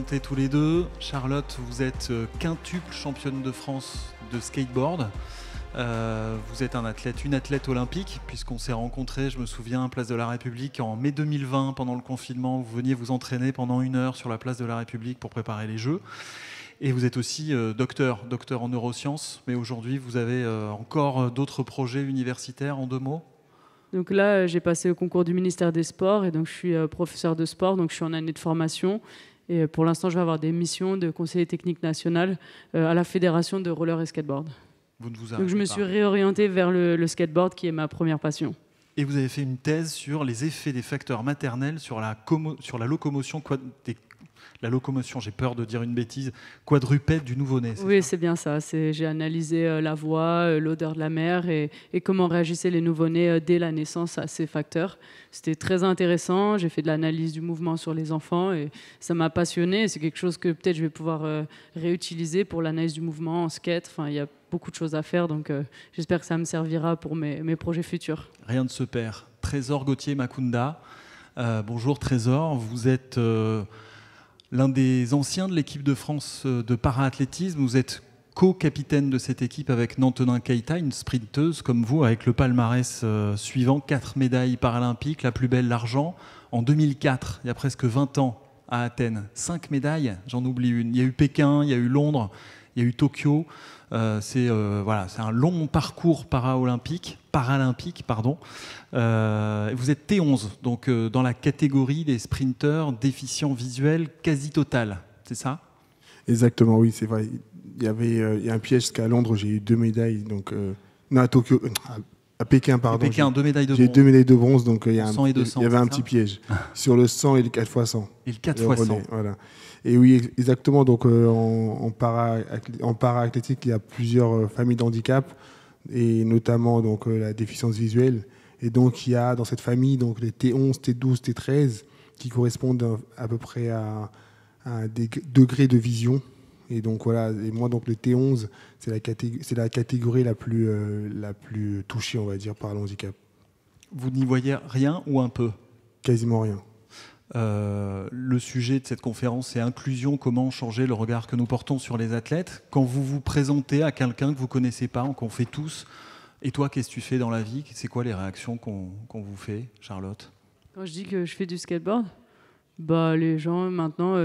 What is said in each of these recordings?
présenter tous les deux. Charlotte, vous êtes quintuple championne de France de skateboard. Vous êtes une athlète olympique, puisqu'on s'est rencontrés, je me souviens, Place de la République en mai 2020, pendant le confinement. Vous veniez vous entraîner pendant 1 heure sur la Place de la République pour préparer les Jeux. Et vous êtes aussi docteur en neurosciences. Mais aujourd'hui, vous avez encore d'autres projets universitaires, en 2 mots ? Donc là, j'ai passé au concours du ministère des Sports et donc je suis professeur de sport, donc je suis en année de formation. Et pour l'instant, je vais avoir des missions de conseiller technique national à la fédération de roller et skateboard. Donc je me suis réorienté vers le skateboard qui est ma première passion. Et vous avez fait une thèse sur les effets des facteurs maternels sur la locomotion j'ai peur de dire une bêtise, quadrupède du nouveau-né. Oui, c'est bien ça. J'ai analysé la voix, l'odeur de la mère et comment réagissaient les nouveau-nés dès la naissance à ces facteurs. C'était très intéressant. J'ai fait de l'analyse du mouvement sur les enfants et ça m'a passionné. C'est quelque chose que peut-être je vais pouvoir réutiliser pour l'analyse du mouvement en skate. Enfin, il y a beaucoup de choses à faire, donc j'espère que ça me servira pour mes projets futurs. Rien ne se perd. Trésor Gauthier-Makunda. Bonjour Trésor, vous êtes l'un des anciens de l'équipe de France de para-athlétisme. Vous êtes co-capitaine de cette équipe avec Nantenin Keita, une sprinteuse comme vous, avec le palmarès suivant, 4 médailles paralympiques, la plus belle l'argent. En 2004, il y a presque 20 ans, à Athènes, 5 médailles, j'en oublie une. Il y a eu Pékin, il y a eu Londres, il y a eu Tokyo. C'est un long parcours paralympique. Vous êtes T11, donc dans la catégorie des sprinteurs déficients visuels quasi total, c'est ça ? Exactement, oui, c'est vrai. Il y a un piège, parce qu'à Londres, j'ai eu 2 médailles, donc non, à Tokyo, à Pékin, pardon. À Pékin, 2 médailles de bronze. J'ai 2 médailles de bronze, donc il y avait un petit piège sur le 100 et le 4x100. Et le 4x100. Voilà. Et oui, exactement. Donc en para-athlétique, il y a plusieurs familles d'handicap, et notamment donc la déficience visuelle. Et donc il y a dans cette famille donc les T11, T12, T13 qui correspondent à peu près à des degrés de vision. Et donc voilà. Et moi donc le T11, c'est la catégorie la plus touchée, on va dire, par le handicap. Vous n'y voyez rien ou un peu ? Quasiment rien. Le sujet de cette conférence, c'est inclusion, comment changer le regard que nous portons sur les athlètes. Quand vous vous présentez à quelqu'un que vous ne connaissez pas, qu'on fait tous, et toi, qu'est-ce que tu fais dans la vie ? C'est quoi les réactions qu'on vous fait, Charlotte ? Quand je dis que je fais du skateboard, les gens maintenant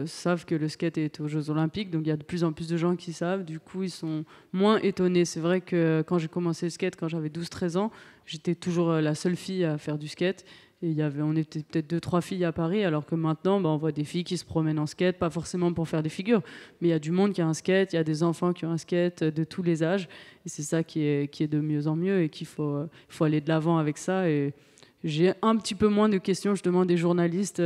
savent que le skate est aux Jeux Olympiques, donc il y a de plus en plus de gens qui savent, du coup ils sont moins étonnés. C'est vrai que quand j'ai commencé le skate, quand j'avais 12-13 ans, j'étais toujours la seule fille à faire du skate. Et on était peut-être 2-3 filles à Paris, alors que maintenant, on voit des filles qui se promènent en skate, pas forcément pour faire des figures, mais il y a du monde qui a un skate, il y a des enfants qui ont un skate de tous les âges, et c'est ça qui est de mieux en mieux, et qu'il faut aller de l'avant avec ça. Et j'ai un petit peu moins de questions, je demande des journalistes,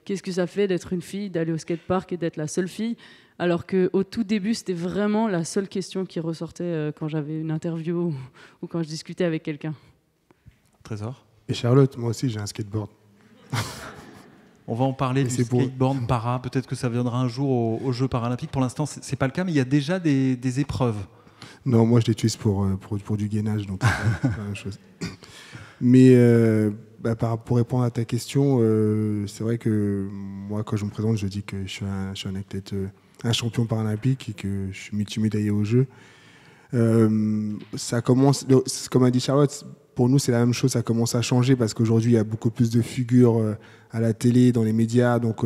qu'est-ce que ça fait d'être une fille, d'aller au skatepark et d'être la seule fille, alors qu'au tout début, c'était vraiment la seule question qui ressortait quand j'avais une interview ou quand je discutais avec quelqu'un. Trésor ? Et Charlotte, moi aussi, j'ai un skateboard. On va en parler du skateboard para. Peut-être que ça viendra un jour aux Jeux paralympiques. Pour l'instant, c'est pas le cas, mais il y a déjà des épreuves. Non, moi, je l'utilise pour du gainage, donc c'est pas la même chose. Mais pour répondre à ta question, c'est vrai que moi, quand je me présente, je dis que je suis un athlète, un champion paralympique et que je suis multimédaillé aux Jeux. Ça commence, comme a dit Charlotte, pour nous, c'est la même chose, ça commence à changer parce qu'aujourd'hui, il y a beaucoup plus de figures à la télé, dans les médias. Donc,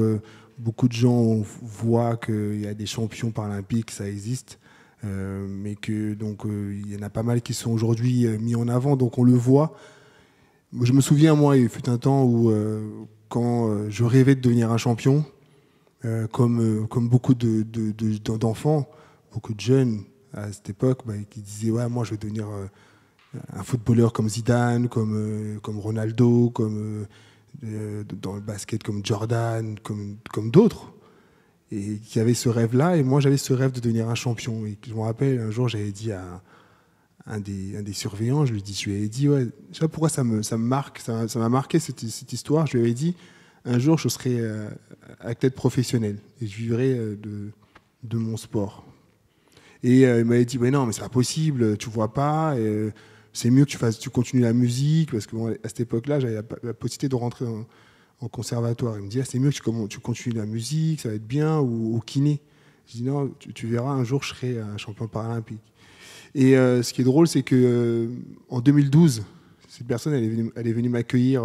beaucoup de gens voient qu'il y a des champions paralympiques, ça existe. Mais que donc il y en a pas mal qui sont aujourd'hui mis en avant, donc on le voit. Je me souviens, moi, il fut un temps où, quand je rêvais de devenir un champion, comme beaucoup d'enfants, beaucoup de jeunes à cette époque, qui disaient « Ouais, moi, je vais devenir... un footballeur comme Zidane, comme Ronaldo, comme dans le basket comme Jordan, comme d'autres, et qui avaient ce rêve-là. Et moi, j'avais ce rêve de devenir un champion. Et je me rappelle, un jour, j'avais dit à un des surveillants, je lui avais dit, ouais, je sais pas pourquoi ça m'a marqué cette histoire. Je lui avais dit, un jour, je serai athlète professionnel et je vivrai de mon sport. Et il m'avait dit, mais non, mais c'est pas possible, tu vois pas. C'est mieux que tu continues la musique, parce que à cette époque-là, j'avais la possibilité de rentrer en conservatoire. Il me dit, c'est mieux que tu continues la musique, ça va être bien, ou au kiné. Je dis, non, tu verras, un jour, je serai un champion paralympique. Et ce qui est drôle, c'est qu'en 2012, cette personne, elle est venue m'accueillir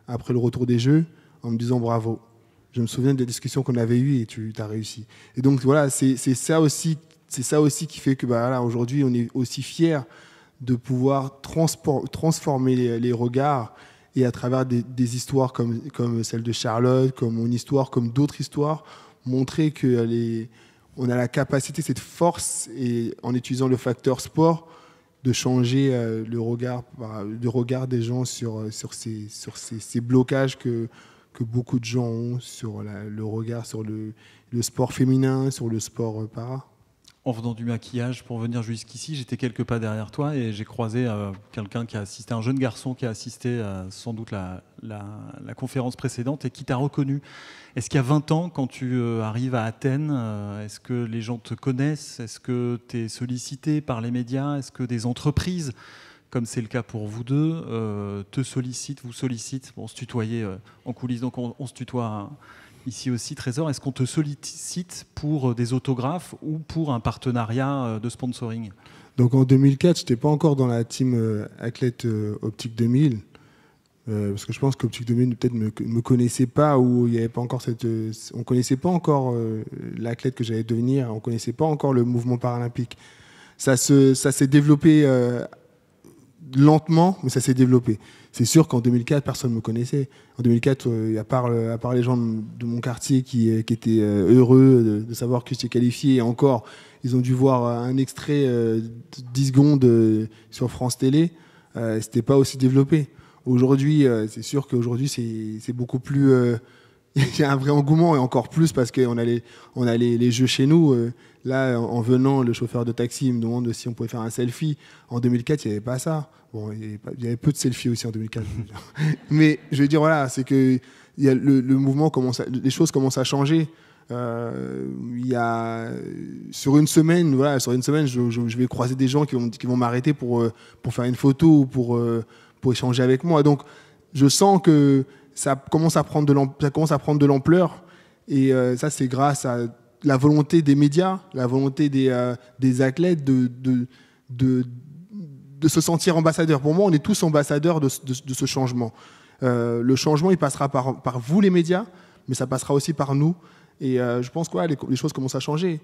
après le retour des Jeux en me disant bravo. Je me souviens des discussions qu'on avait eues et tu as réussi. Et donc voilà, c'est ça aussi qui fait que voilà, aujourd'hui, on est aussi fiers de pouvoir transformer les regards et à travers des histoires comme celle de Charlotte, comme mon histoire, comme d'autres histoires, montrer qu'on a la capacité, cette force, et en utilisant le facteur sport, de changer le regard des gens sur ces blocages que beaucoup de gens ont sur le regard sur le sport féminin, sur le sport para. En venant du maquillage pour venir jusqu'ici, j'étais quelques pas derrière toi et j'ai croisé quelqu'un qui a assisté, un jeune garçon qui a assisté sans doute la conférence précédente et qui t'a reconnu. Est-ce qu'il y a 20 ans, quand tu arrives à Athènes, est-ce que les gens te connaissent? Est-ce que tu es sollicité par les médias? Est-ce que des entreprises, comme c'est le cas pour vous deux, vous sollicitent? Bon, on se tutoyait en coulisses, donc on se tutoie ici aussi. Trésor, est-ce qu'on te sollicite pour des autographes ou pour un partenariat de sponsoring? Donc en 2004, je n'étais pas encore dans la team athlète Optique 2000, parce que je pense qu'Optique 2000 peut-être ne me connaissait pas, ou il y avait pas encore on ne connaissait pas encore l'athlète que j'allais devenir, on ne connaissait pas encore le mouvement paralympique. Ça s'est développé lentement, mais ça s'est développé. C'est sûr qu'en 2004, personne ne me connaissait. En 2004, à part les gens de mon quartier qui étaient heureux de savoir que j'étais qualifié, et encore, ils ont dû voir un extrait de 10 secondes sur France Télé. C'était pas aussi développé. Aujourd'hui, c'est sûr qu'aujourd'hui, c'est beaucoup plus... il y a un vrai engouement, et encore plus parce qu'on a les jeux chez nous. Là, en venant, le chauffeur de taxi me demande si on pouvait faire un selfie. En 2004, il n'y avait pas ça. Bon, il y avait peu de selfies aussi en 2004. Mais je veux dire, voilà, c'est que le mouvement les choses commencent à changer. Sur une semaine, je vais croiser des gens qui vont m'arrêter pour faire une photo ou pour échanger avec moi. Donc, je sens que ça commence à prendre de l'ampleur, et ça, c'est grâce à la volonté des médias, la volonté des athlètes de se sentir ambassadeurs. Pour moi, on est tous ambassadeurs de ce changement. Le changement, il passera par vous, les médias, mais ça passera aussi par nous. Et je pense que les choses commencent à changer.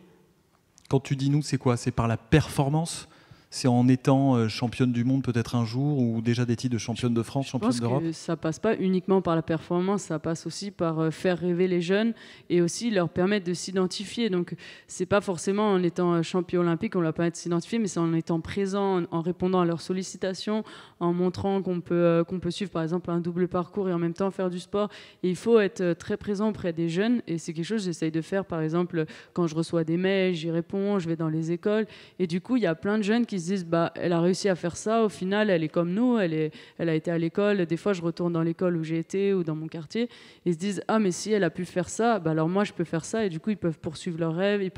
Quand tu dis nous, c'est quoi? C'est par la performance? C'est en étant championne du monde peut-être un jour, ou déjà des titres de championne de France, championne d'Europe? Je pense que ça passe pas uniquement par la performance, ça passe aussi par faire rêver les jeunes et aussi leur permettre de s'identifier. Donc c'est pas forcément en étant champion olympique qu'on leur permet de s'identifier, mais c'est en étant présent, en répondant à leurs sollicitations, en montrant qu'on peut suivre par exemple un double parcours et en même temps faire du sport. Et il faut être très présent auprès des jeunes, et c'est quelque chose que j'essaye de faire. Par exemple, quand je reçois des mails, j'y réponds, je vais dans les écoles, et du coup il y a plein de jeunes qui se disent elle a réussi à faire ça, au final elle est comme nous, elle a été à l'école. Des fois je retourne dans l'école où j'ai été ou dans mon quartier, et ils se disent mais si elle a pu faire ça, alors moi je peux faire ça. Et du coup ils peuvent poursuivre leurs rêves,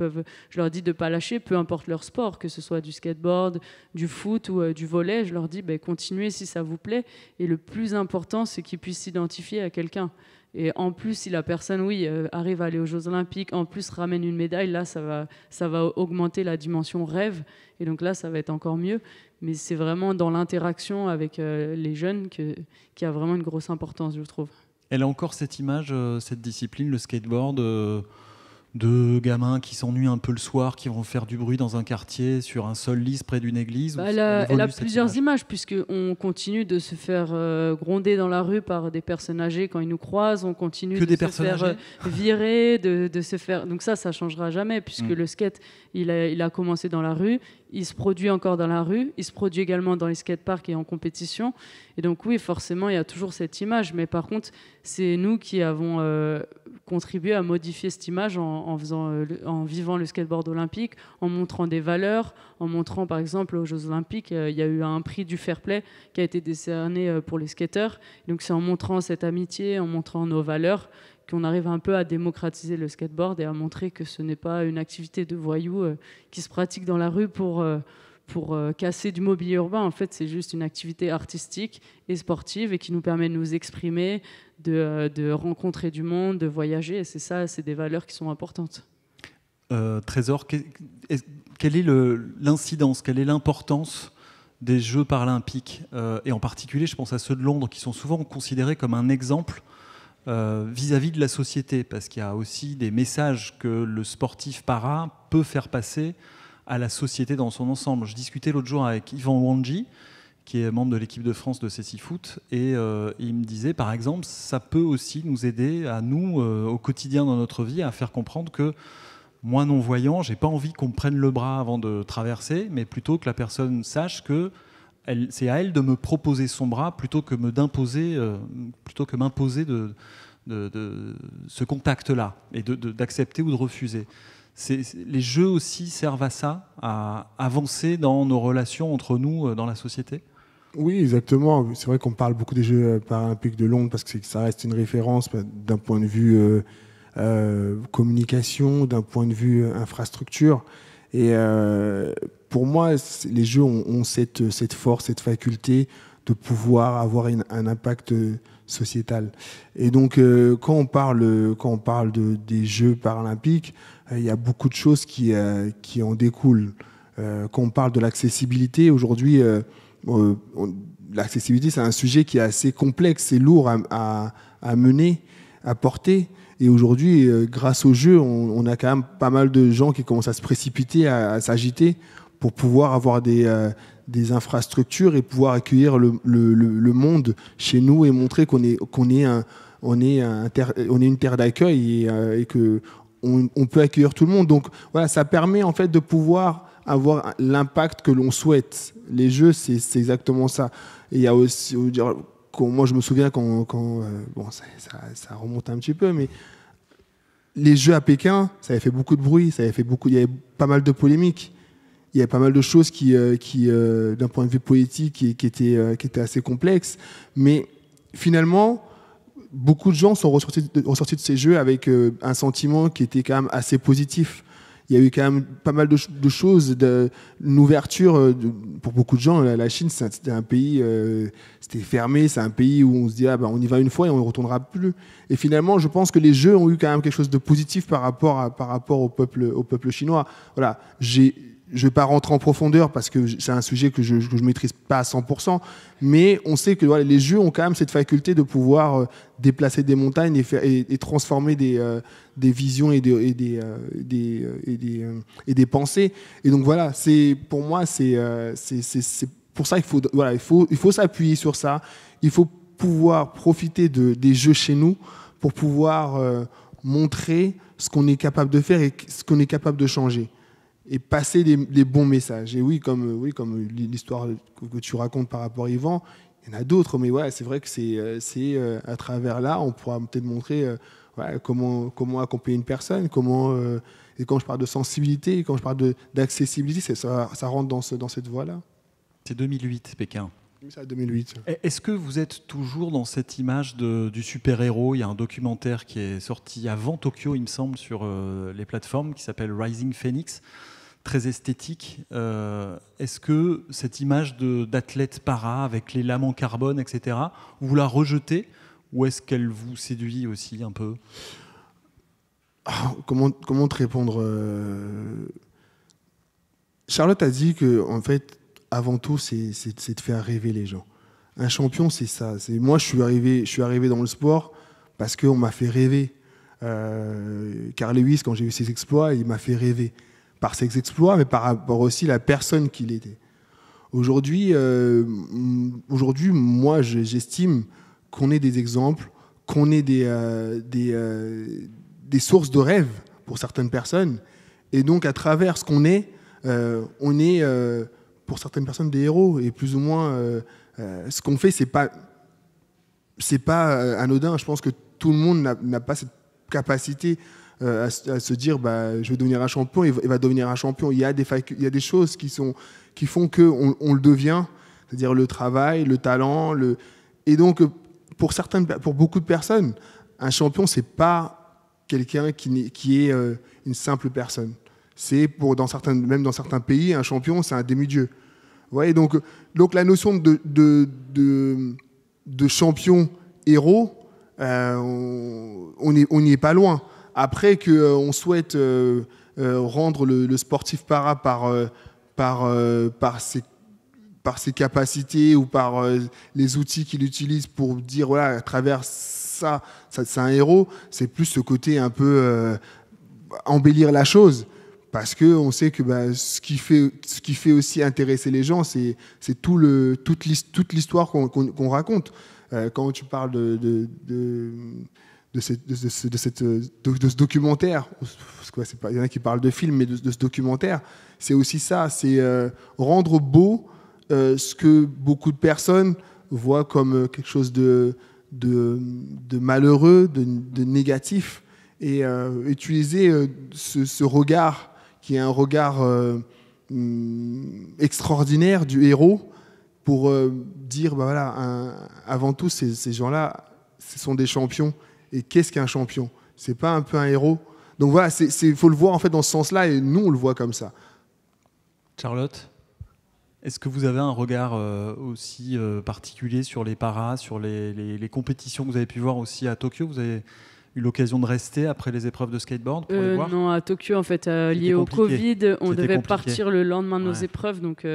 je leur dis de ne pas lâcher, peu importe leur sport, que ce soit du skateboard, du foot ou du volley. Je leur dis continuez si ça vous plaît, et le plus important c'est qu'ils puissent s'identifier à quelqu'un. Et en plus, si la personne, arrive à aller aux Jeux Olympiques, en plus ramène une médaille, là, ça va augmenter la dimension rêve. Et donc là, ça va être encore mieux. Mais c'est vraiment dans l'interaction avec les jeunes qui a vraiment une grosse importance, je trouve. Elle a encore cette image, cette discipline, le skateboard, de gamins qui s'ennuient un peu le soir, qui vont faire du bruit dans un quartier, sur un sol lisse près d'une église? Elle a plusieurs images, puisqu'on continue de se faire gronder dans la rue par des personnes âgées quand ils nous croisent, on continue de se faire virer, de se faire... Donc ça changera jamais, puisque le skate, il a commencé dans la rue, il se produit encore dans la rue, il se produit également dans les skateparks et en compétition. Et donc oui, forcément, il y a toujours cette image, mais par contre, c'est nous qui avons... contribuer à modifier cette image en vivant le skateboard olympique, en montrant des valeurs, en montrant par exemple aux Jeux Olympiques, il y a eu un prix du fair play qui a été décerné pour les skateurs. Donc c'est en montrant cette amitié, en montrant nos valeurs, qu'on arrive un peu à démocratiser le skateboard et à montrer que ce n'est pas une activité de voyous qui se pratique dans la rue pour pour casser du mobilier urbain. En fait, c'est juste une activité artistique et sportive et qui nous permet de nous exprimer, de rencontrer du monde, de voyager. Et c'est ça, c'est des valeurs qui sont importantes. Trésor, quelle est l'incidence, quelle est l'importance des Jeux paralympiques et en particulier, je pense à ceux de Londres, qui sont souvent considérés comme un exemple vis-à-vis de la société, parce qu'il y a aussi des messages que le sportif para peut faire passer à la société dans son ensemble. Je discutais l'autre jour avec Yvan Wanji, qui est membre de l'équipe de France de cécifoot, et il me disait, par exemple, ça peut aussi nous aider, à nous, au quotidien dans notre vie, à faire comprendre que moi, non-voyant, j'ai pas envie qu'on me prenne le bras avant de traverser, mais plutôt que la personne sache que c'est à elle de me proposer son bras plutôt que m'imposer de ce contact-là et d'accepter ou de refuser. Les jeux aussi servent à ça, à avancer dans nos relations entre nous dans la société. Oui, exactement. C'est vrai qu'on parle beaucoup des Jeux paralympiques de Londres parce que ça reste une référence d'un point de vue communication, d'un point de vue infrastructure. Et pour moi, les Jeux ont cette force, cette faculté de pouvoir avoir un impact sociétal. Et donc, quand on parle des Jeux paralympiques, il y a beaucoup de choses qui en découlent. Quand on parle de l'accessibilité, aujourd'hui, l'accessibilité, c'est un sujet qui est assez complexe, c'est lourd à mener, à porter. Et aujourd'hui, grâce aux Jeux, on a quand même pas mal de gens qui commencent à se précipiter, à s'agiter pour pouvoir avoir des infrastructures et pouvoir accueillir le monde chez nous et montrer qu'on est une terre d'accueil et qu'on peut accueillir tout le monde. Donc voilà, ça permet en fait de pouvoir avoir l'impact que l'on souhaite. Les Jeux, c'est exactement ça. Et il y a aussi... Moi, je me souviens quand ça remonte un petit peu, mais les Jeux à Pékin, ça avait fait beaucoup de bruit, il y avait pas mal de polémiques, il y avait pas mal de choses qui d'un point de vue politique, qui étaient assez complexes. Mais finalement, beaucoup de gens sont ressortis de ces Jeux avec un sentiment qui était quand même assez positif. Il y a eu quand même pas mal de choses, une ouverture pour beaucoup de gens. La Chine, c'était un pays, c'était fermé, c'est un pays où on se dit on y va une fois et on ne retournera plus. Et finalement, je pense que les Jeux ont eu quand même quelque chose de positif par rapport au peuple chinois. Voilà, je ne vais pas rentrer en profondeur parce que c'est un sujet que je ne maîtrise pas à 100%, mais on sait que les Jeux ont quand même cette faculté de pouvoir déplacer des montagnes et transformer des visions et des pensées. Et donc voilà, pour moi, c'est pour ça qu'il faut s'appuyer sur ça. Il faut pouvoir profiter des Jeux chez nous pour pouvoir montrer ce qu'on est capable de faire et ce qu'on est capable de changer. Et passer les bons messages. Et comme l'histoire que tu racontes par rapport à Yvan, il y en a d'autres, mais ouais, c'est vrai que c'est à travers là, on pourra peut-être montrer comment accompagner une personne, et quand je parle de sensibilité, quand je parle d'accessibilité, ça rentre dans cette voie-là. C'est 2008, Pékin. C'est 2008. Est-ce que vous êtes toujours dans cette image du super-héros ? Il y a un documentaire qui est sorti avant Tokyo, il me semble, sur les plateformes, qui s'appelle Rising Phoenix, très esthétique. Est-ce que cette image d'athlète para avec les lames en carbone, etc., vous la rejetez ou est-ce qu'elle vous séduit aussi un peu ? Comment te répondre ? Charlotte a dit que, en fait, avant tout, c'est de faire rêver les gens. Un champion, c'est ça. Moi, je suis arrivé dans le sport parce qu'on m'a fait rêver. Carl Lewis, quand j'ai eu ses exploits, il m'a fait rêver. Par ses exploits, mais par rapport aussi à la personne qu'il était. Aujourd'hui, moi, j'estime qu'on ait des exemples, qu'on ait des sources de rêve pour certaines personnes. Et donc, à travers ce qu'on est, on est... pour certaines personnes des héros et plus ou moins ce qu'on fait c'est pas anodin. Je pense que tout le monde n'a pas cette capacité à se dire je vais devenir un champion et va devenir un champion. Il y a des choses qui font que on le devient, c'est-à-dire le travail, le talent, et donc pour beaucoup de personnes, un champion c'est pas quelqu'un qui est une simple personne. C'est même dans certains pays, un champion, c'est un demi-dieu. Vous voyez, donc la notion de champion héros, on n'y est pas loin. Après qu'on souhaite rendre le sportif para par ses capacités ou par les outils qu'il utilise pour dire voilà, à travers ça c'est un héros, c'est plus ce côté un peu embellir la chose. Parce qu'on sait que ce qui fait aussi intéresser les gens, c'est toute l'histoire qu'on raconte. Quand tu parles de ce documentaire, il y en a qui parlent de film, mais de ce documentaire, c'est aussi ça, c'est rendre beau ce que beaucoup de personnes voient comme quelque chose de malheureux, de négatif, et utiliser ce regard qui est un regard extraordinaire du héros pour dire, voilà, avant tout, ces gens-là, ce sont des champions. Et qu'est-ce qu'un champion? C'est pas un peu un héros? Donc voilà, il faut le voir en fait dans ce sens-là, et nous, on le voit comme ça. Charlotte, est-ce que vous avez un regard aussi particulier sur les paras, sur les compétitions que vous avez pu voir aussi à Tokyo? Vous avez eu l'occasion de rester après les épreuves de skateboard pour les voir? Non, à Tokyo, en fait, lié au Covid, on devait partir le lendemain de nos épreuves. Donc,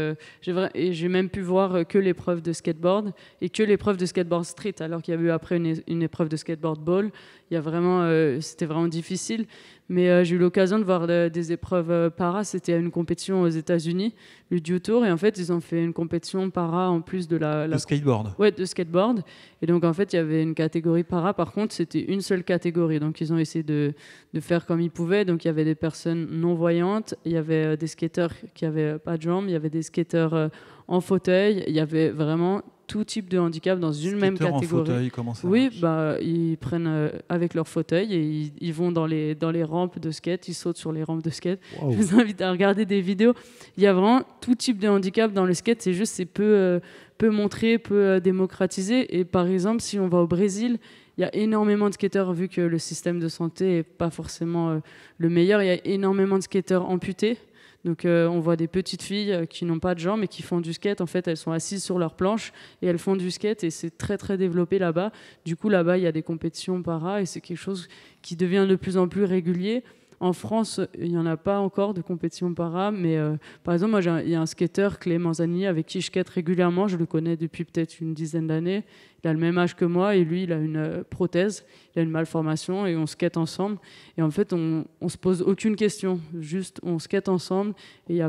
j'ai même pu voir que l'épreuve de skateboard et que l'épreuve de skateboard street, alors qu'il y a eu après une épreuve de skateboard ball. C'était vraiment difficile. Mais j'ai eu l'occasion de voir des épreuves para. C'était à une compétition aux États-Unis, le Dew Tour. Et en fait, ils ont fait une compétition para en plus de de skateboard. Ouais, de skateboard. Et donc, en fait, il y avait une catégorie para. Par contre, c'était une seule catégorie. Donc, ils ont essayé de faire comme ils pouvaient. Donc, il y avait des personnes non-voyantes. Il y avait des skateurs qui n'avaient pas de jambes. Il y avait des skateurs en fauteuil. Il y avait vraiment tout type de handicap dans une même catégorie. En fauteuil, comment ça marche? Ils prennent avec leur fauteuil et ils vont dans les rampes de skate, ils sautent sur les rampes de skate. Wow. Je vous invite à regarder des vidéos. Il y a vraiment tout type de handicap dans le skate, c'est peu montré, peu démocratisé. Et par exemple, si on va au Brésil, il y a énormément de skateurs, vu que le système de santé n'est pas forcément le meilleur, il y a énormément de skateurs amputés. Donc on voit des petites filles qui n'ont pas de jambes et qui font du skate. En fait, elles sont assises sur leur planche et elles font du skate, et c'est très très développé là-bas. Du coup, là-bas, il y a des compétitions para et c'est quelque chose qui devient de plus en plus régulier. En France, il n'y en a pas encore de compétition para, mais par exemple, moi, il y a un skateur, Clément Zanini, avec qui je skate régulièrement. Je le connais depuis peut-être une dizaine d'années. Il a le même âge que moi et lui, il a une prothèse, il a une malformation et on skate ensemble. Et en fait, on se pose aucune question, juste on skate ensemble. Et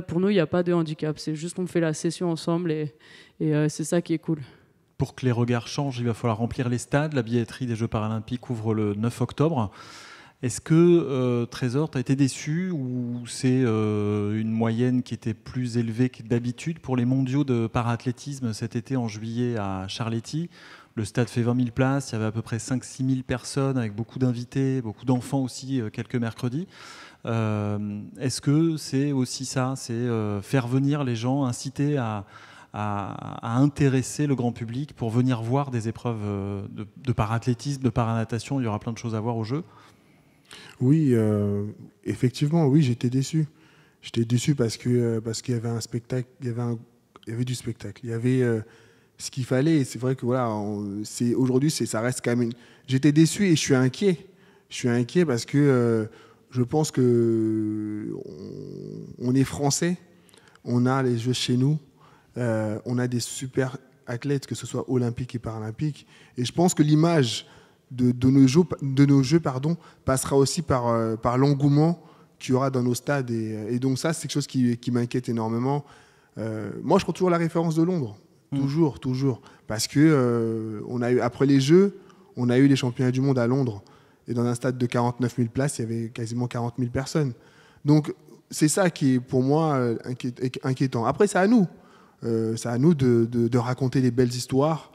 pour nous, il n'y a pas de handicap. C'est juste on fait la session ensemble et c'est ça qui est cool. Pour que les regards changent, il va falloir remplir les stades. La billetterie des Jeux paralympiques ouvre le 9 octobre. Est-ce que, Trésor, tu as été déçu ou c'est une moyenne qui était plus élevée que d'habitude pour les mondiaux de para-athlétisme cet été en juillet à Charletti? Le stade fait 20 000 places, il y avait à peu près 5-6 000 personnes avec beaucoup d'invités, beaucoup d'enfants aussi, quelques mercredis. Est-ce que c'est aussi ça, c'est faire venir les gens, inciter à intéresser le grand public pour venir voir des épreuves de para-athlétisme, de para-natation? Il y aura plein de choses à voir aux Jeux. Oui, effectivement, oui, j'étais déçu. J'étais déçu parce qu'il y avait un spectacle, il y avait du spectacle, il y avait ce qu'il fallait. Et c'est vrai que voilà, aujourd'hui, ça reste quand même. J'étais déçu et je suis inquiet. Je suis inquiet parce que je pense que on est français, on a les Jeux chez nous, on a des super athlètes, que ce soit olympiques et paralympiques, et je pense que l'image de nos jeux passera aussi par l'engouement qu'il y aura dans nos stades. Et donc ça, c'est quelque chose qui m'inquiète énormément. Moi, je prends toujours la référence de Londres. Toujours. Parce que après les Jeux, on a eu les championnats du monde à Londres. Et dans un stade de 49 000 places, il y avait quasiment 40 000 personnes. Donc c'est ça qui est pour moi inquiétant. Après, c'est à nous. C'est à nous de raconter les belles histoires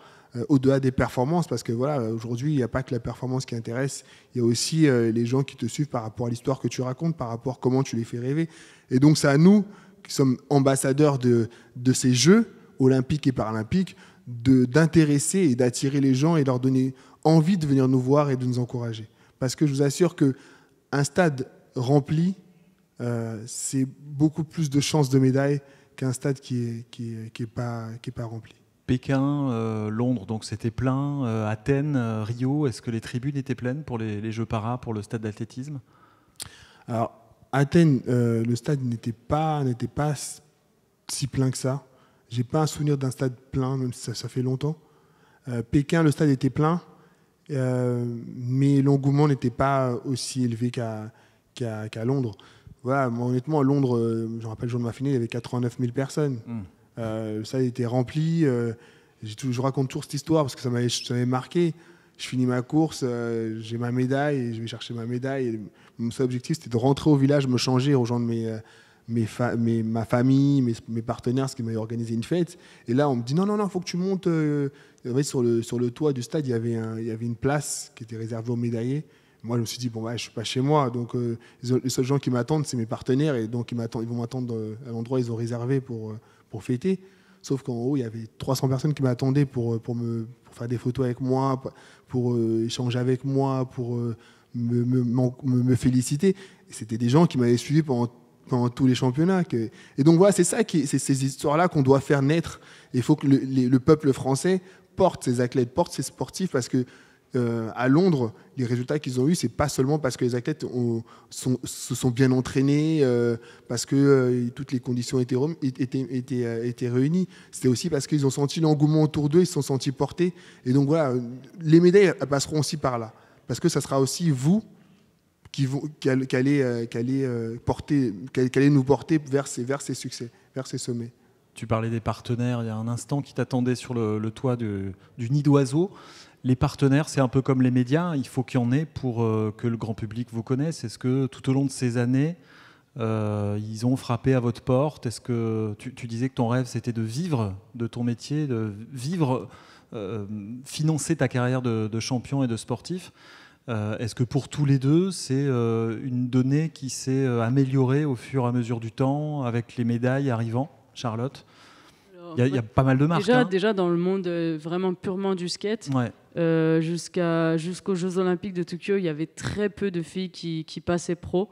au-delà des performances, parce que voilà, aujourd'hui, il n'y a pas que la performance qui intéresse, il y a aussi les gens qui te suivent par rapport à l'histoire que tu racontes, par rapport à comment tu les fais rêver. Et donc, c'est à nous, qui sommes ambassadeurs de ces Jeux olympiques et paralympiques, d'intéresser et d'attirer les gens et leur donner envie de venir nous voir et de nous encourager. Parce que je vous assure qu'un stade rempli, c'est beaucoup plus de chances de médaille qu'un stade qui est pas rempli. Pékin, Londres, donc c'était plein. Athènes, Rio, est-ce que les tribunes étaient pleines pour les Jeux para, pour le stade d'athlétisme? Alors, Athènes, le stade n'était pas si plein que ça. J'ai pas un souvenir d'un stade plein, même si ça fait longtemps. Pékin, le stade était plein, mais l'engouement n'était pas aussi élevé qu'à Londres. Voilà, moi, honnêtement, à Londres, je me rappelle le jour de ma finale, il y avait 89 000 personnes. Le stade était rempli. Je raconte toujours cette histoire parce que ça m'avait marqué. Je finis ma course, j'ai ma médaille et je vais chercher ma médaille. Et mon seul objectif, c'était de rentrer au village, me changer, rejoindre ma famille, mes partenaires, parce qu'ils m'avaient organisé une fête. Et là, on me dit non, il faut que tu montes. Sur le toit du stade, il y avait une place qui était réservée aux médaillés. Moi, je me suis dit, bon, je ne suis pas chez moi. Donc, les seuls gens qui m'attendent, c'est mes partenaires. Et donc, ils vont m'attendre à l'endroit où ils ont réservé pour fêter. Sauf qu'en haut, il y avait 300 personnes qui m'attendaient pour faire des photos avec moi, pour échanger avec moi, pour me féliciter. Et c'était des gens qui m'avaient suivi pendant tous les championnats. Et donc, voilà, c'est ces histoires-là qu'on doit faire naître. Il faut que le peuple français porte ses athlètes, porte ses sportifs, parce que à Londres, les résultats qu'ils ont eus, c'est pas seulement parce que les athlètes se sont bien entraînés, parce que toutes les conditions étaient réunies. C'était aussi parce qu'ils ont senti l'engouement autour d'eux, ils se sont sentis portés. Et donc voilà, les médailles elles passeront aussi par là, parce que ça sera aussi vous qui allez nous porter vers ces succès, vers ces sommets. Tu parlais des partenaires il y a un instant qui t'attendaient sur le toit du nid d'oiseau. Les partenaires, c'est un peu comme les médias, il faut qu'il y en ait pour que le grand public vous connaisse. Est-ce que tout au long de ces années, ils ont frappé à votre porte? Est-ce que tu disais que ton rêve, c'était de vivre de ton métier, de vivre, financer ta carrière de champion et de sportif? Est-ce que pour tous les deux, c'est une donnée qui s'est améliorée au fur et à mesure du temps, avec les médailles arrivant, Charlotte? Il y a pas mal de marques. Déjà dans le monde vraiment purement du skate, ouais. Jusqu'aux Jeux Olympiques de Tokyo, il y avait très peu de filles qui passaient pro.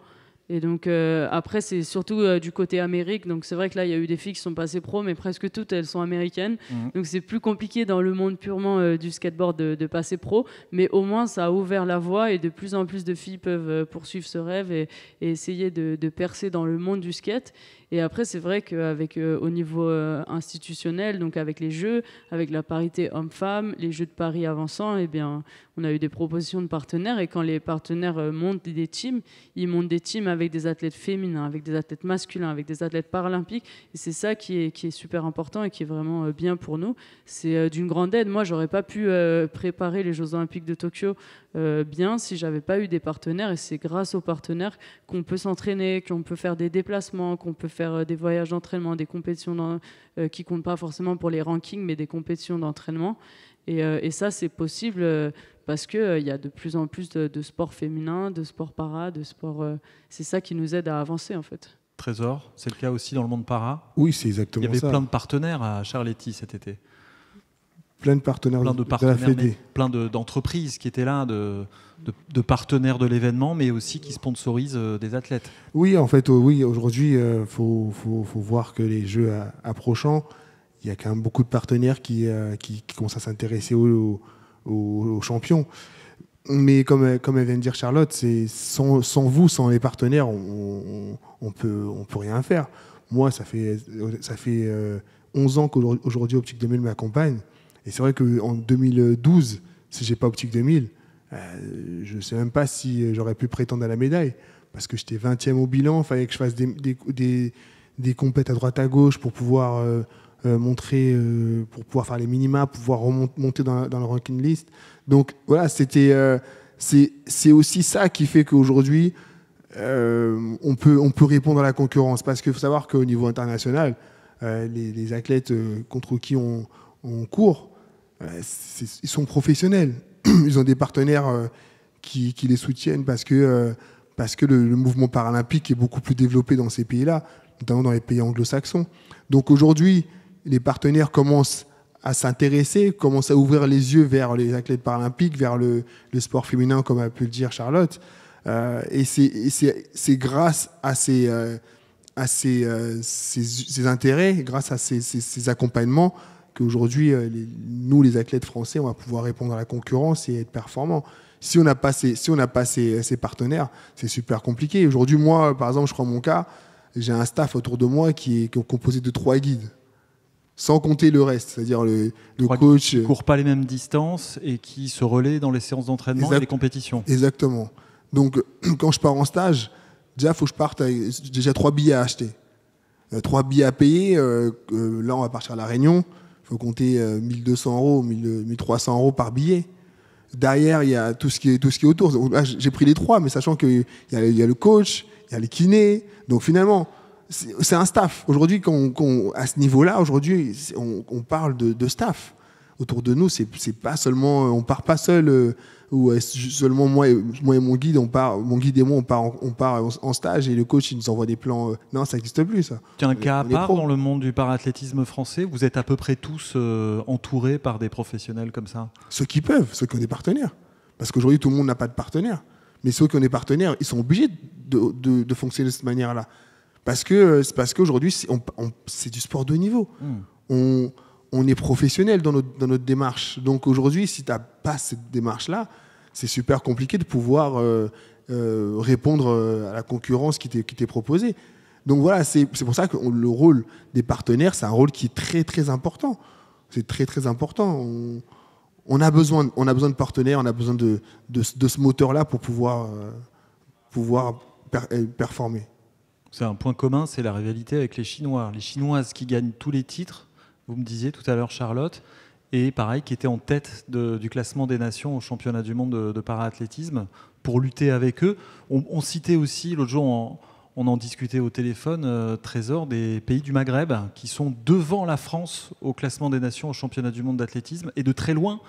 Et donc après, c'est surtout du côté Amérique. Donc c'est vrai que là, il y a eu des filles qui sont passées pro, mais presque toutes, elles sont américaines. Donc c'est plus compliqué dans le monde purement du skateboard de passer pro. Mais au moins, ça a ouvert la voie et de plus en plus de filles peuvent poursuivre ce rêve et essayer de percer dans le monde du skate. Et après, c'est vrai qu'avec au niveau institutionnel, donc avec les Jeux, avec la parité homme-femme, les Jeux de Paris avançant, eh bien, on a eu des propositions de partenaires. Et quand les partenaires montent des teams, ils montent des teams avec des athlètes féminins, avec des athlètes masculins, avec des athlètes paralympiques. Et c'est ça qui est super important et qui est vraiment bien pour nous. C'est d'une grande aide. Moi, j'aurais pas pu préparer les Jeux Olympiques de Tokyo bien si j'avais pas eu des partenaires. Et c'est grâce aux partenaires qu'on peut s'entraîner, qu'on peut faire des déplacements, qu'on peut faire des voyages d'entraînement, des compétitions qui comptent pas forcément pour les rankings, mais des compétitions d'entraînement. Et ça, c'est possible parce qu'il y a de plus en plus de sports féminins, de sports para, de sports... c'est ça qui nous aide à avancer, en fait. Trésor, c'est le cas aussi dans le monde para? Oui, c'est exactement ça. Il y avait plein de partenaires à Charletti cet été. Plein de partenaires de la Fédé. Plein d'entreprises qui étaient là, de partenaires de l'événement, mais aussi qui sponsorisent des athlètes. Oui, en fait, oui, aujourd'hui, faut voir que les Jeux approchant, il y a quand même beaucoup de partenaires qui commencent à s'intéresser aux champions. Mais comme elle vient de dire Charlotte, c'est sans vous, sans les partenaires, on peut rien faire. Moi, ça fait 11 ans qu'aujourd'hui Optique 2000 m'accompagne. Et c'est vrai qu'en 2012, si j'ai pas Optique 2000, je ne sais même pas si j'aurais pu prétendre à la médaille. Parce que j'étais 20e au bilan, il fallait que je fasse des compètes à droite à gauche pour pouvoir montrer, pour pouvoir faire les minima, pouvoir remonter dans le ranking list. Donc voilà, c'est aussi ça qui fait qu'aujourd'hui, on peut répondre à la concurrence. Parce qu'il faut savoir qu'au niveau international, les athlètes contre qui on court, ils sont professionnels. Ils ont des partenaires qui les soutiennent parce que le mouvement paralympique est beaucoup plus développé dans ces pays-là, notamment dans les pays anglo-saxons. Donc aujourd'hui, les partenaires commencent à s'intéresser, commencent à ouvrir les yeux vers les athlètes paralympiques, vers le sport féminin, comme a pu le dire Charlotte. Et c'est grâce à ces intérêts, grâce à ces accompagnements, qu'aujourd'hui, nous, les athlètes français, on va pouvoir répondre à la concurrence et être performants. Si on n'a pas ces partenaires, c'est super compliqué. Aujourd'hui, moi, par exemple, je prends mon cas, j'ai un staff autour de moi qui est composé de 3 guides, sans compter le reste, c'est-à-dire le coach. Qui ne courent pas les mêmes distances et qui se relaient dans les séances d'entraînement et les compétitions. Exactement. Donc, quand je pars en stage, déjà, il faut que je parte avec déjà 3 billets à acheter. 3 billets à payer. Là, on va partir à La Réunion. Il faut compter 1200 €, 1300 € par billet. Derrière, il y a tout ce qui est autour. Donc, là, j'ai pris les 3, mais sachant qu'il y a le coach, il y a les kinés. Donc finalement, c'est un staff. Aujourd'hui, à ce niveau-là, aujourd'hui, on parle de staff. Autour de nous, c'est pas seulement, on part pas seul. Ou seulement moi et mon guide, mon guide et moi, on part en stage et le coach, il nous envoie des plans. Non, ça n'existe plus, ça. Il y a un cas à part dans le monde du paraathlétisme français. Vous êtes à peu près tous entourés par des professionnels comme ça? Ceux qui peuvent, ceux qui ont des partenaires. Parce qu'aujourd'hui, tout le monde n'a pas de partenaire. Mais ceux qui ont des partenaires, ils sont obligés de fonctionner de cette manière-là. Parce qu'aujourd'hui, c'est du sport de haut niveau. On est professionnel dans notre démarche. Donc aujourd'hui, si tu n'as pas cette démarche-là, c'est super compliqué de pouvoir répondre à la concurrence qui t'est proposée. Donc voilà, c'est pour ça que le rôle des partenaires, c'est un rôle qui est très très important. C'est très très important. On a besoin de partenaires, on a besoin de ce moteur-là pour pouvoir performer. C'est un point commun, c'est la rivalité avec les Chinois. Les Chinoises qui gagnent tous les titres. Vous me disiez tout à l'heure, Charlotte, et pareil, qui était en tête du classement des nations au championnat du monde de paraathlétisme, pour lutter avec eux. On citait aussi, l'autre jour, on en discutait au téléphone, Trésor, des pays du Maghreb, qui sont devant la France au classement des nations au championnat du monde d'athlétisme, et de très loin,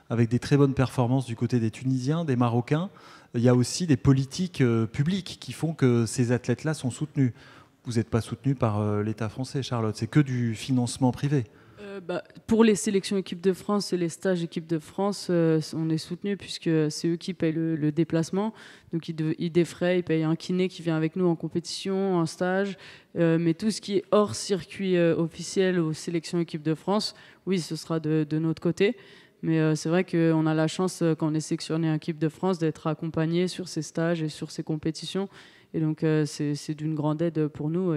avec des très bonnes performances du côté des Tunisiens, des Marocains. Il y a aussi des politiques publiques qui font que ces athlètes-là sont soutenus. Vous n'êtes pas soutenu par l'État français, Charlotte. C'est que du financement privé. Pour les sélections équipe de France et les stages équipe de France, on est soutenu puisque c'est eux qui payent le déplacement. Donc ils défrayent, ils payent un kiné qui vient avec nous en compétition, en stage. Mais tout ce qui est hors circuit officiel aux sélections équipe de France, oui, ce sera de notre côté. Mais c'est vrai qu'on a la chance, quand on est sélectionné en équipe de France, d'être accompagné sur ces stages et sur ces compétitions. Et donc, c'est d'une grande aide pour nous.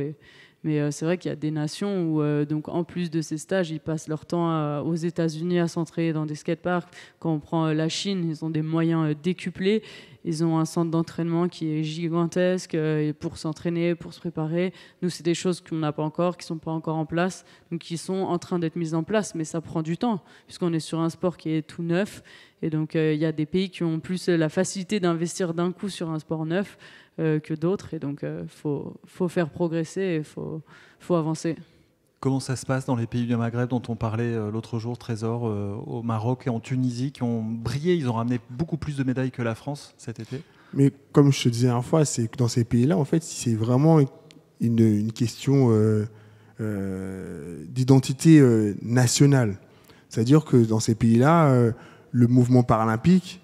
Mais c'est vrai qu'il y a des nations où, donc, en plus de ces stages, ils passent leur temps aux États-Unis à s'entraîner dans des skateparks. Quand on prend la Chine, ils ont des moyens décuplés. Ils ont un centre d'entraînement qui est gigantesque pour s'entraîner, pour se préparer. Nous, c'est des choses qu'on n'a pas encore, qui ne sont pas encore en place, donc qui sont en train d'être mises en place. Mais ça prend du temps, puisqu'on est sur un sport qui est tout neuf. Et donc, il y a des pays qui ont plus la facilité d'investir d'un coup sur un sport neuf que d'autres. Et donc, faut faire progresser et faut avancer. Comment ça se passe dans les pays du Maghreb dont on parlait l'autre jour, Trésor, au Maroc et en Tunisie, qui ont brillé? Ils ont ramené beaucoup plus de médailles que la France cet été. Mais comme je te disais la dernière fois, c'est que dans ces pays-là, en fait, c'est vraiment une question d'identité nationale. C'est-à-dire que dans ces pays-là, le mouvement paralympique,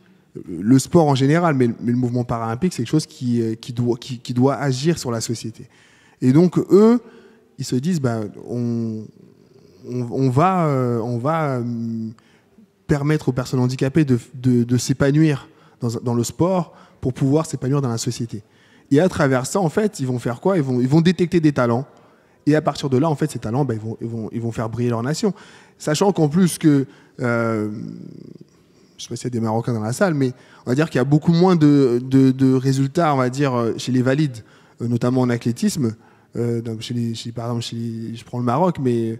le sport en général, mais le mouvement paralympique, c'est quelque chose qui doit agir sur la société. Et donc, eux, ils se disent, on va permettre aux personnes handicapées de s'épanouir dans le sport pour pouvoir s'épanouir dans la société. Et à travers ça, en fait, ils vont faire quoi ? Ils vont détecter des talents. Et à partir de là, en fait, ces talents, ils vont faire briller leur nation. Sachant qu'en plus que... je ne sais pas s'il y a des Marocains dans la salle, mais on va dire qu'il y a beaucoup moins de résultats, on va dire, chez les valides, notamment en athlétisme. Par exemple, je prends le Maroc, mais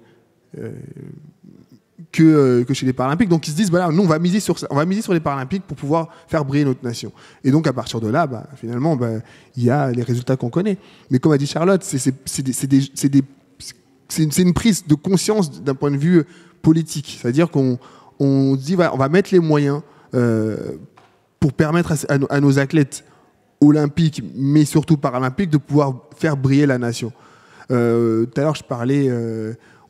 que chez les Paralympiques. Donc ils se disent, nous on va miser sur les Paralympiques pour pouvoir faire briller notre nation. Et donc à partir de là, finalement, il y a les résultats qu'on connaît. Mais comme a dit Charlotte, c'est une prise de conscience d'un point de vue politique. C'est-à-dire qu'on se dit, on va mettre les moyens pour permettre à nos athlètes olympiques, mais surtout paralympiques, de pouvoir faire briller la nation. Tout à l'heure,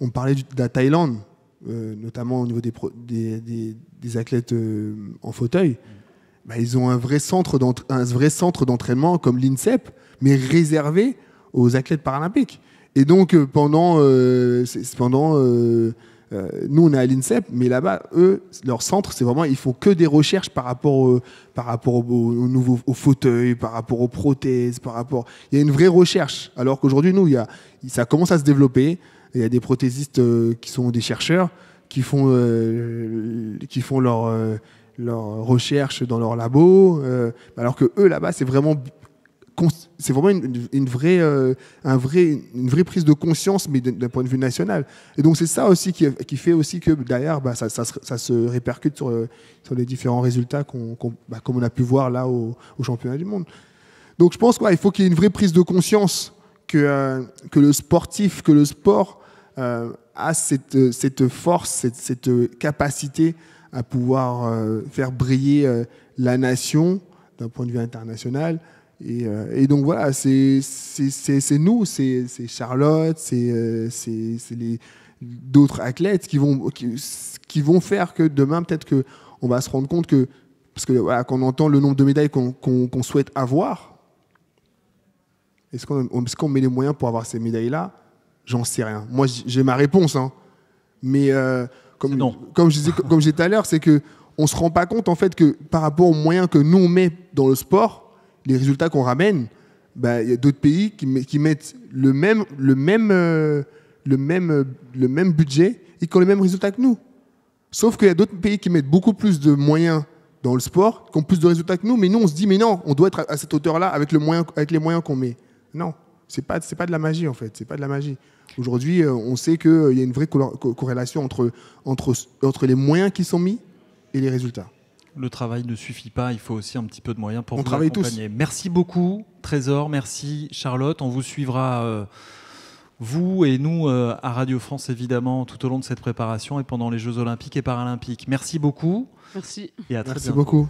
on parlait de la Thaïlande, notamment au niveau des athlètes en fauteuil. ils ont un vrai centre d'entraînement comme l'INSEP, mais réservé aux athlètes paralympiques. Et donc, nous, on est à l'INSEP, mais là-bas, eux, leur centre, c'est vraiment, ils font que des recherches par rapport aux fauteuils, par rapport aux prothèses, il y a une vraie recherche. Alors qu'aujourd'hui, nous, ça commence à se développer. Il y a des prothésistes qui sont des chercheurs, qui font leur recherche dans leur labo, alors que eux, là-bas, c'est vraiment une vraie prise de conscience, mais d'un point de vue national. Et donc c'est ça aussi qui fait aussi que derrière, ça se répercute sur les différents résultats comme on a pu voir là au championnat du monde. Donc je pense qu'il faut qu'il y ait une vraie prise de conscience que le sport a cette force, cette capacité à pouvoir faire briller la nation d'un point de vue international. Et donc voilà, c'est nous, c'est Charlotte, c'est d'autres athlètes qui vont faire que demain, peut-être qu'on va se rendre compte que, parce que voilà, quand on entend le nombre de médailles qu'on souhaite avoir, est-ce qu'on met les moyens pour avoir ces médailles-là? J'en sais rien. Moi, j'ai ma réponse, hein. Mais comme je disais tout à l'heure, c'est qu'on ne se rend pas compte en fait que par rapport aux moyens que nous on met dans le sport, les résultats qu'on ramène, il y a d'autres pays qui mettent le même budget et qui ont les mêmes résultats que nous. Sauf qu'il y a d'autres pays qui mettent beaucoup plus de moyens dans le sport, qui ont plus de résultats que nous, mais nous on se dit mais non, on doit être à cette hauteur-là avec les moyens qu'on met. Non, c'est pas de la magie en fait, c'est pas de la magie. Aujourd'hui, on sait qu'il y a une vraie corrélation entre les moyens qui sont mis et les résultats. Le travail ne suffit pas, il faut aussi un petit peu de moyens pour vous accompagner. Tous. Merci beaucoup, Trésor, merci Charlotte. On vous suivra, vous et nous, à Radio France, évidemment, tout au long de cette préparation et pendant les Jeux Olympiques et Paralympiques. Merci beaucoup. Merci. Et à très Merci bientôt. beaucoup.